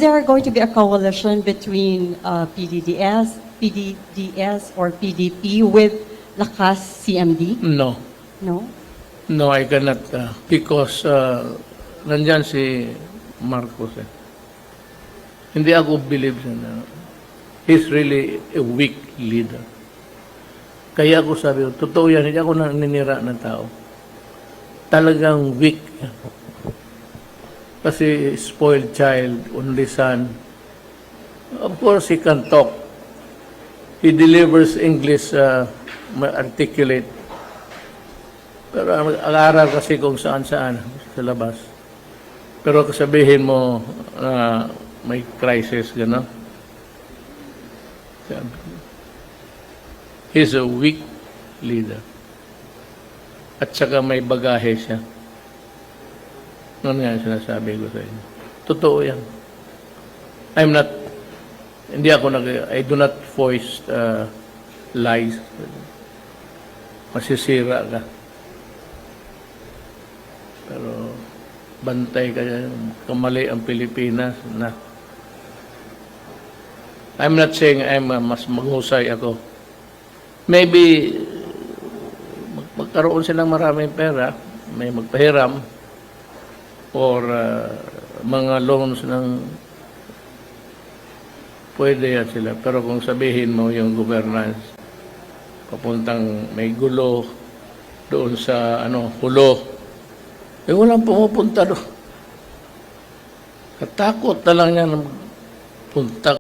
there going to be a coalition between PDDS or PDP with Lakas CMD? No. No? No, I cannot. Because nandyan si Marcos. Hindi ako believe na he's really a weak leader. Kaya ako sabi, totoo yan, hindi ako naninira ng tao. Talagang weak. Kasi spoiled child, only son. Of course, he can talk. He delivers English articulate. Pero ang aral kasi kung saan-saan sa labas. Pero kasabihin mo na may crisis, gano'n. He's a weak leader. At saka may bagahe siya. Ano yan sinasabi ko sa inyo? Totoo yan. I do not voice lies. Masisira ka. Pero bantay ka yan. Kamali ang Pilipinas na. I'm not saying mas maghusay ako. Maybe magkaroon silang maraming pera, may magpahiram, or mga loans ng pwede yan sila. Pero kung sabihin mo yung governance, papuntang may gulo doon sa hulo, walang pumupunta doon. Katakot na lang yan punta